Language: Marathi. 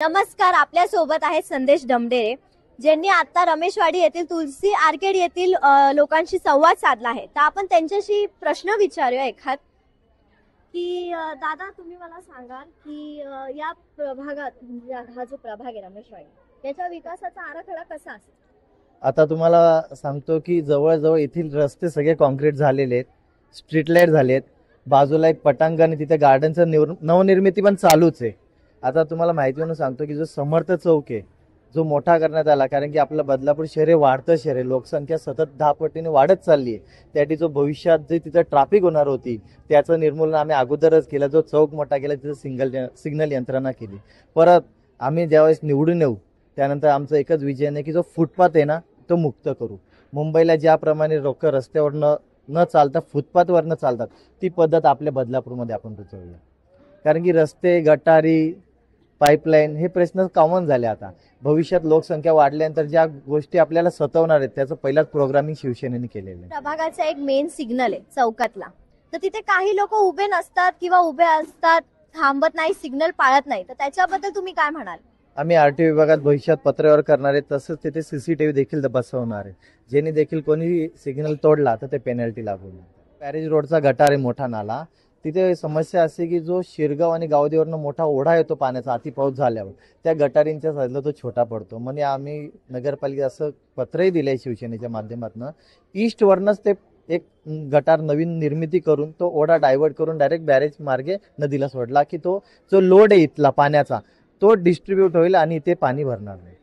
नमस्कार, आपल्या सोबत आहेत संदेश डमडेरे, ज्यांनी आता रमेशवाडी येथील तुलसी आर्केड येथील लोकांशी संवाद साधला आहे. तर आपण त्यांच्याशी प्रश्न विचारूया एखाद की दादा तुम्ही मला सांगाल की या प्रभागात म्हणजे हा जो प्रभाग आहे रमेशवाडी त्याच्या विकासाचा आराखडा कसा असेल? आता तुम्हाला सांगतो की जवळजवळ येथील रस्ते सगळे कॉन्क्रीट झालेले आहेत, स्ट्रीट लाईट झालेत, बाजूला एक पटांगण आहे, तिथे गार्डनचं नवनिर्मिती पण चालूच आहे. आता तुम्हाला माहिती म्हणून सांगतो की जो समर्थ चौक आहे जो मोठा करण्यात आला, कारण की आपलं बदलापूर शहर हे वाढतं शहर आहे, लोकसंख्या सतत 10 पटीने वाढत चालली आहे. त्यासाठी जो भविष्यात जे तिथं ट्रॅफिक होणार होती त्याचं निर्मूलन आम्ही अगोदरच केलं. जो चौक मोठा केला तिथं सिग्नल यंत्रणा केली. परत आम्ही ज्यावेळेस निवडून येऊ त्यानंतर आमचं एकच विजन आहे की जो फुटपाथ आहे ना तो मुक्त करू. मुंबईला ज्याप्रमाणे लोक रस्त्यावर न चालता फुटपाथवर न चालतात ती पद्धत आपल्या बदलापूरमध्ये आपण रुजवूया. कारण की रस्ते, गटारी, पाईपलाईन हे प्रश्न कॉमन झाले. आता भविष्यात लोकसंख्या वाढल्यानंतर ज्या गोष्टी आपल्याला सतवणार आहेत त्याचं पहिलाच प्रोग्रामिंग शिवसेनेने केलेलं आहे. प्रभागाचा एक मेन सिग्नल आहे चौकातला, तर तिथे काही लोक उभे नसतात किंवा उभे असतात, थांबत नाही, सिग्नल पाळत नाही, तर त्याच्याबद्दल तुम्ही काय म्हणाल? आम्ही आरटीओ विभागात भविष्यात पत्रावर करणार आहे, तसंच तिथे सीसीटीव्ही देखील बसवणार आहे, ज्यांनी देखील कोणी सिग्नल तोडला तर ते पेनल्टी लागू. पॅरेज रोडचा गटार आहे, मोठा नाला, तिथे समस्या असे की जो शिरगाव आणि गावदेवरनं मोठा ओढा येतो पाण्याचा अति पाऊस झाल्यावर, त्या गटारींच्या साईडला तो छोटा पडतो. म्हणजे आम्ही नगरपालिका असं पत्रही दिलंय शिवसेनेच्या माध्यमातून, ईस्टवरनंच ते एक गटार नवीन निर्मिती करून तो ओढा डायव्हर्ट करून डायरेक्ट बॅरेज मार्गे नदीला सोडला की तो जो लोड आहे इथला पाण्याचा तो डिस्ट्रीब्यूट होईल आणि इथे पाणी भरणार नाही.